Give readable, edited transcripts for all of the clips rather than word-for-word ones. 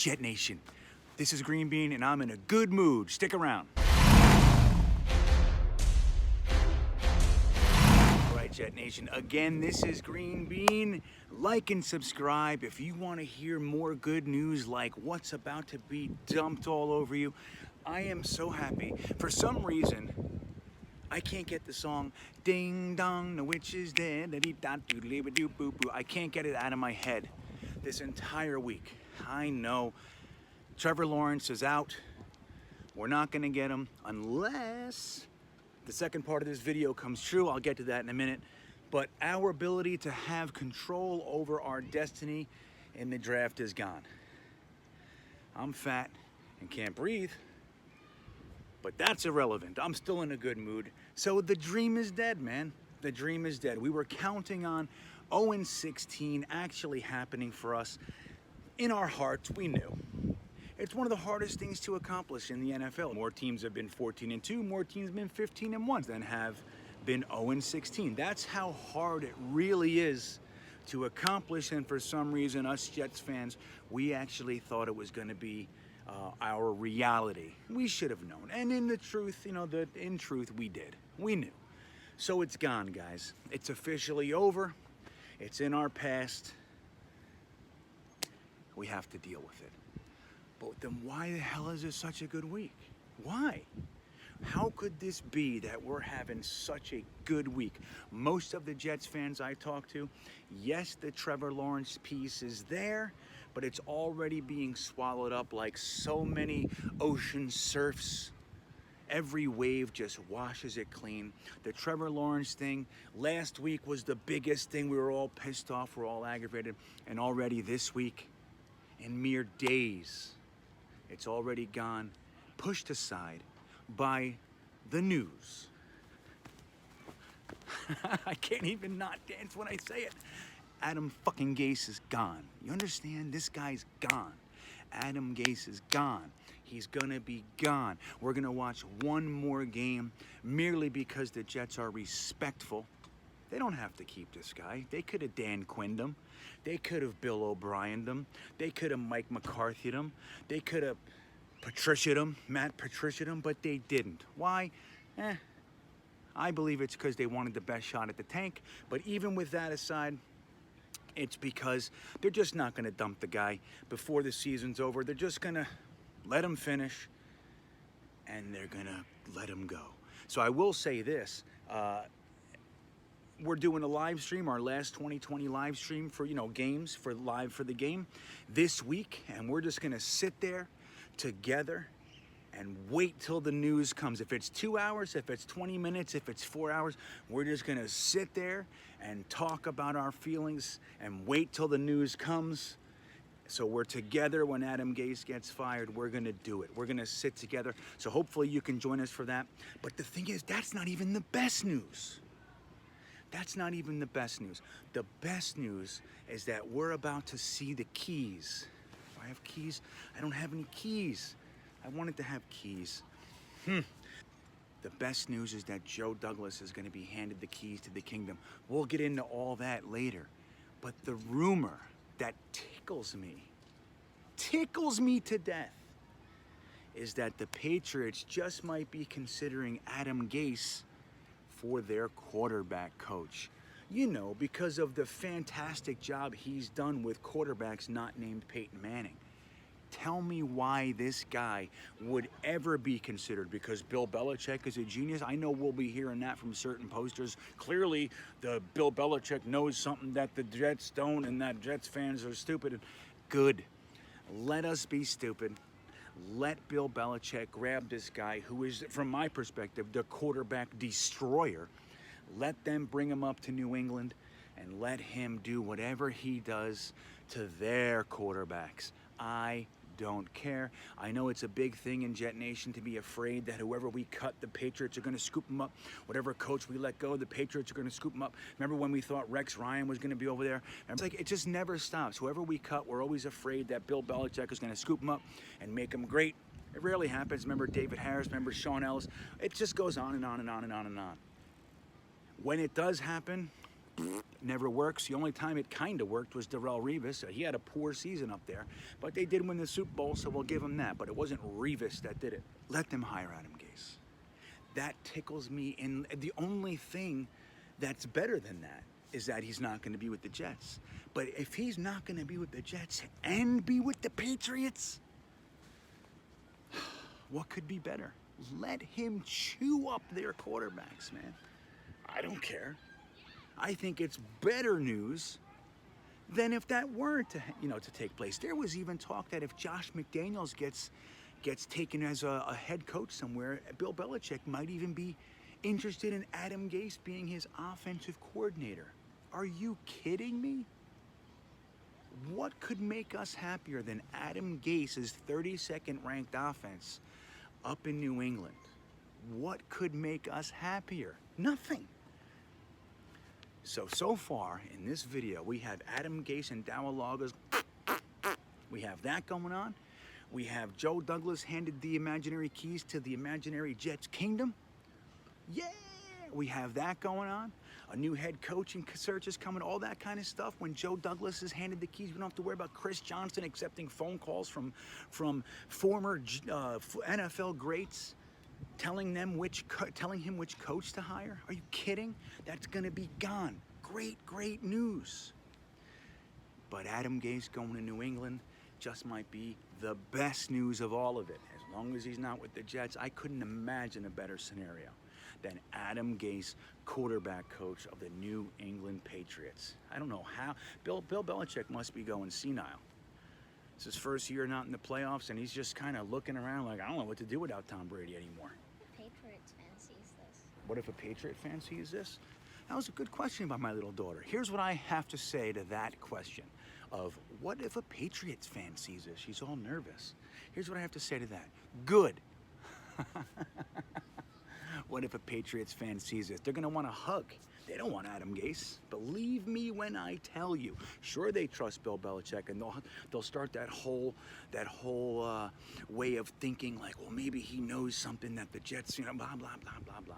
JetNation. This is GreenBean and I'm in a good mood. Stick around. Alright, JetNation, again, this is GreenBean. Like and subscribe if you want to hear more good news like what's about to be dumped all over you. I am so happy. For some reason, I can't get the song Ding Dong, the witch is dead. I can't get it out of my head this entire week. I know Trevor Lawrence is out. We're not going to get him unless the second part of this video comes true. I'll get to that in a minute. But our ability to have control over our destiny in the draft is gone. I'm fat and can't breathe. But that's irrelevant. I'm still in a good mood. So the dream is dead, man. The dream is dead. We were counting on 0-16 actually happening for us. In our hearts, we knew. It's one of the hardest things to accomplish in the NFL. More teams have been 14-2, more teams have been 15-1 than have been 0-16. That's how hard it really is to accomplish, and for some reason, us Jets fans, we actually thought it was going to be our reality. We should have known. And in the truth, in truth, we did. We knew. So it's gone, guys. It's officially over. It's in our past. We have to deal with it. But then why the hell is this such a good week? Why? How could this be that we're having such a good week? Most of the Jets fans I talk to, yes, the Trevor Lawrence piece is there, but it's already being swallowed up like so many ocean surfs. Every wave just washes it clean. The Trevor Lawrence thing last week was the biggest thing. We were all pissed off, we're all aggravated, and already this week, in mere days, it's already gone, pushed aside by the news. I can't even not dance when I say it. Adam fucking Gase is gone. You understand? This guy's gone. Adam Gase is gone. He's gonna be gone. We're gonna watch one more game merely because the Jets are respectful. They don't have to keep this guy. They could have Dan Quinned him. They could have Bill O'Brien'd him. They could have Mike McCarthy'd him. They could have Patricia'd him, Matt Patricia'd him, but they didn't. Why? I believe it's because they wanted the best shot at the tank. But even with that aside, it's because they're just not going to dump the guy before the season's over. They're just going to let him finish, and they're going to let him go. So I will say this. We're doing a live stream, our last 2020 live stream for, games, for live for the game this week. And we're just going to sit there together and wait till the news comes. If it's 2 hours, if it's 20 minutes, if it's 4 hours, we're just going to sit there and talk about our feelings and wait till the news comes. So we're together when Adam Gase gets fired. We're going to do it. We're going to sit together. So hopefully you can join us for that. But the thing is, that's not even the best news. That's not even the best news. The best news is that we're about to see the keys. Do I have keys? I don't have any keys. I wanted to have keys. The best news is that Joe Douglas is going to be handed the keys to the kingdom. We'll get into all that later. But the rumor that tickles me to death, is that the Patriots just might be considering Adam Gase for their quarterback coach. Because of the fantastic job he's done with quarterbacks not named Peyton Manning. Tell me why this guy would ever be considered, because Bill Belichick is a genius. I know we'll be hearing that from certain posters. Clearly, the Bill Belichick knows something that the Jets don't, and that Jets fans are stupid. Good. Let us be stupid. Let Bill Belichick grab this guy who is, from my perspective, the quarterback destroyer. Let them bring him up to New England and let him do whatever he does to their quarterbacks. I don't care. I know it's a big thing in JetNation to be afraid that whoever we cut, the Patriots are going to scoop them up. Whatever coach we let go, the Patriots are going to scoop them up. Remember when we thought Rex Ryan was going to be over there? It's like, it just never stops. Whoever we cut, we're always afraid that Bill Belichick is going to scoop them up and make them great. It rarely happens. Remember David Harris, remember Sean Ellis. It just goes on and on and on and on and on. When it does happen, never works. The only time it kind of worked was Darrelle Revis. He had a poor season up there, but they did win the Super Bowl, so we'll give him that. But it wasn't Revis that did it. Let them hire Adam Gase. That tickles me, and the only thing that's better than that is that he's not going to be with the Jets. But if he's not going to be with the Jets and be with the Patriots, what could be better? Let him chew up their quarterbacks, man. I don't care. I think it's better news than if that weren't to take place. There was even talk that if Josh McDaniels gets taken as a head coach somewhere, Bill Belichick might even be interested in Adam Gase being his offensive coordinator. Are you kidding me? What could make us happier than Adam Gase's 32nd ranked offense up in New England? What could make us happier? Nothing. So far in this video, we have Adam Gase and Dowalaga's. We have that going on. We have Joe Douglas handed the imaginary keys to the imaginary Jets kingdom. Yeah, we have that going on. A new head coaching search is coming, all that kind of stuff. When Joe Douglas is handed the keys, we don't have to worry about Chris Johnson accepting phone calls from former NFL greats, telling him which coach to hire. Are you kidding? That's going to be gone. Great news. But Adam Gase going to New England just might be the best news of all of it. As long as he's not with the Jets, I couldn't imagine a better scenario than Adam Gase, quarterback coach of the New England Patriots. I don't know how. Bill Belichick must be going senile. It's his first year not in the playoffs, and he's just kind of looking around like, I don't know what to do without Tom Brady anymore. The Patriots fan sees this. What if a Patriot fan sees this? That was a good question by my little daughter. Here's what I have to say to that question of what if a Patriots fan sees this? She's all nervous. Here's what I have to say to that. Good. What if a Patriots fan sees this? They're going to want a hug. They don't want Adam Gase. Believe me when I tell you. Sure, they trust Bill Belichick, and they'll start that whole way of thinking like, well, maybe he knows something that the Jets, blah blah blah blah blah.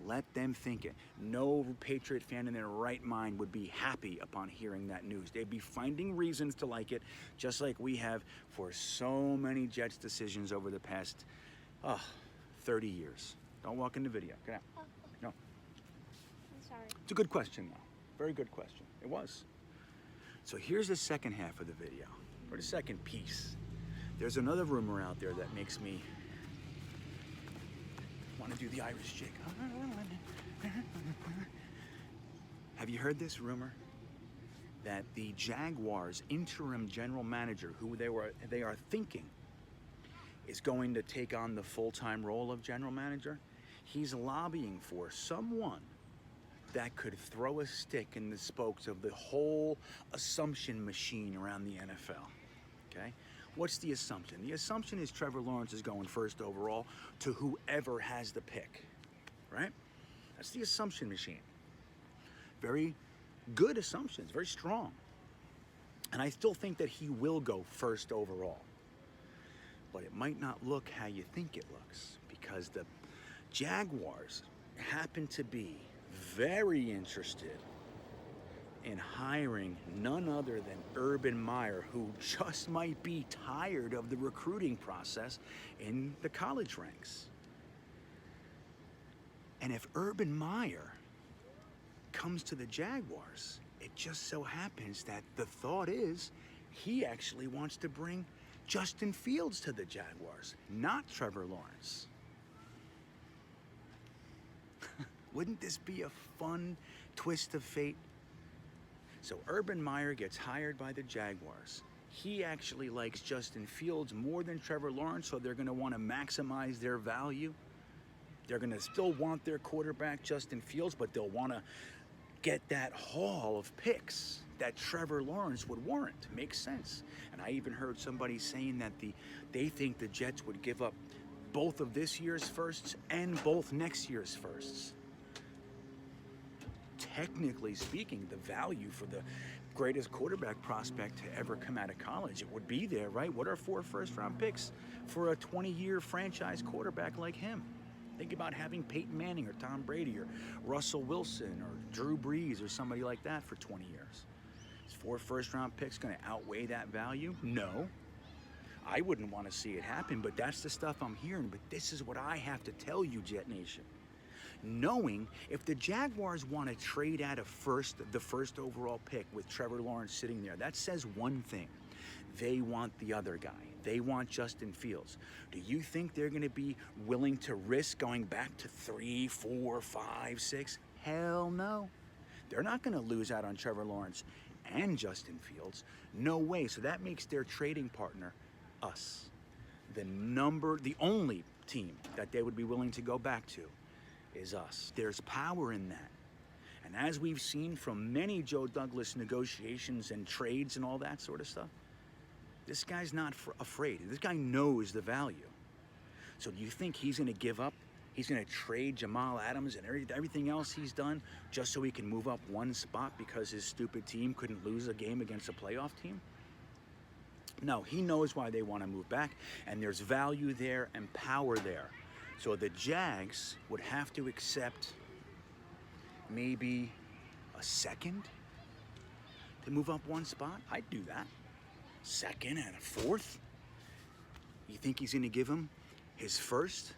Let them think it. No Patriot fan in their right mind would be happy upon hearing that news. They'd be finding reasons to like it, just like we have for so many Jets decisions over the past 30 years. Don't walk in the video. Get out. Oh, okay. No. I'm sorry. It's a good question, though. Very good question. It was. So here's the second half of the video, or the second piece. There's another rumor out there that makes me want to do the Irish jig. Have you heard this rumor? That the Jaguars' interim general manager, who they are thinking is going to take on the full-time role of general manager, he's lobbying for someone that could throw a stick in the spokes of the whole assumption machine around the NFL, okay? What's the assumption? The assumption is Trevor Lawrence is going first overall to whoever has the pick, right? That's the assumption machine. Very good assumptions, very strong. And I still think that he will go first overall. But it might not look how you think it looks, because the Jaguars happen to be very interested in hiring none other than Urban Meyer, who just might be tired of the recruiting process in the college ranks. And if Urban Meyer comes to the Jaguars, it just so happens that the thought is he actually wants to bring Justin Fields to the Jaguars, not Trevor Lawrence. Wouldn't this be a fun twist of fate? So Urban Meyer gets hired by the Jaguars. He actually likes Justin Fields more than Trevor Lawrence, so they're going to want to maximize their value. They're going to still want their quarterback, Justin Fields, but they'll want to get that haul of picks that Trevor Lawrence would warrant. Makes sense. And I even heard somebody saying that they think the Jets would give up both of this year's firsts and both next year's firsts. Technically speaking, the value for the greatest quarterback prospect to ever come out of college, it would be there, right? What are 4 first-round picks for a 20-year franchise quarterback like him? Think about having Peyton Manning or Tom Brady or Russell Wilson or Drew Brees or somebody like that for 20 years. Is 4 first-round picks going to outweigh that value? No. I wouldn't want to see it happen, but that's the stuff I'm hearing. But this is what I have to tell you, Jet Nation. Knowing if the Jaguars want to trade out the first overall pick with Trevor Lawrence sitting there, that says one thing. They want the other guy. They want Justin Fields. Do you think they're going to be willing to risk going back to 3, 4, 5, 6? Hell no. They're not going to lose out on Trevor Lawrence and Justin Fields. No way. So that makes their trading partner us. The only team that they would be willing to go back to is us. There's power in that. And as we've seen from many Joe Douglas negotiations and trades and all that sort of stuff, this guy's not afraid. This guy knows the value. So do you think he's going to give up? He's going to trade Jamal Adams and everything else he's done just so he can move up one spot because his stupid team couldn't lose a game against a playoff team? No, he knows why they want to move back, and there's value there and power there. So the Jags would have to accept maybe a second to move up one spot. I'd do that. Second and a fourth. You think he's going to give him his first,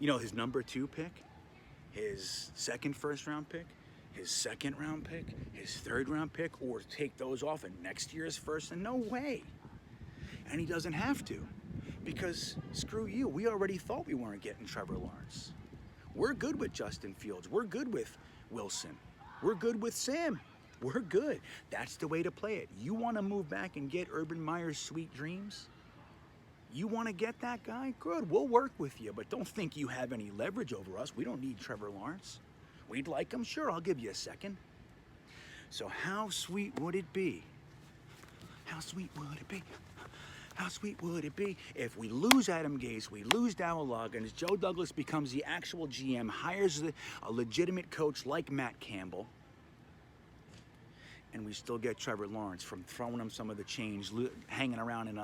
his number 2 pick, his second first-round pick, his second-round pick, his third-round pick, or take those off and next year's first? And no way. And he doesn't have to, because screw you. We already thought we weren't getting Trevor Lawrence. We're good with Justin Fields. We're good with Wilson. We're good with Sam. We're good. That's the way to play it. You want to move back and get Urban Meyer's sweet dreams? You want to get that guy? Good. We'll work with you, but don't think you have any leverage over us. We don't need Trevor Lawrence. We'd like him? Sure, I'll give you a second. So how sweet would it be? How sweet would it be? How sweet would it be if we lose Adam Gase, we lose Darryl Loggins, Joe Douglas becomes the actual GM, hires a legitimate coach like Matt Campbell, and we still get Trevor Lawrence from throwing him some of the change, hanging around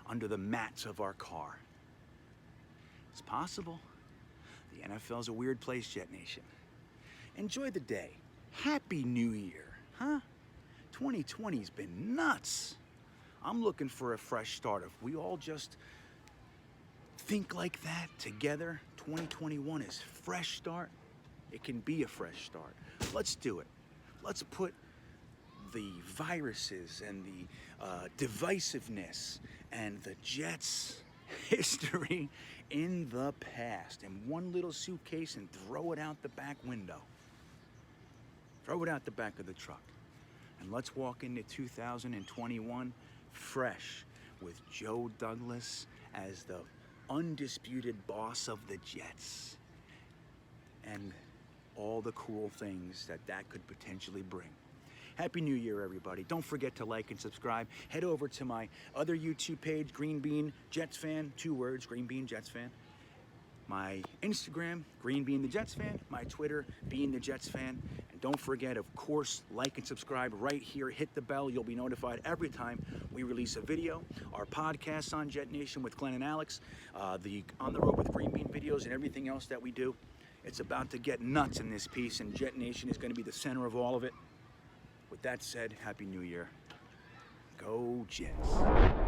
under the mats of our car? It's possible. The NFL's a weird place, Jet Nation. Enjoy the day. Happy New Year, huh? 2020's been nuts. I'm looking for a fresh start. If we all just think like that together, 2021 is fresh start. It can be a fresh start. Let's do it. Let's put the viruses and the divisiveness and the Jets' history in the past in one little suitcase and throw it out the back window. Throw it out the back of the truck. And let's walk into 2021 fresh with Joe Douglas as the undisputed boss of the Jets and all the cool things that could potentially bring. Happy New Year, everybody. Don't forget to like and subscribe. Head over to my other YouTube page, GreenBean Jets Fan, 2 words, GreenBean Jets Fan. My Instagram, GreenBean the Jets Fan. My Twitter, Being the Jets Fan. And don't forget, of course, like and subscribe right here. Hit the bell. You'll be notified every time we release a video. Our podcasts on JetNation with Glenn and Alex. The On the Road with GreenBean videos and everything else that we do. It's about to get nuts in this piece, and JetNation is going to be the center of all of it. With that said, Happy New Year. Go Jets.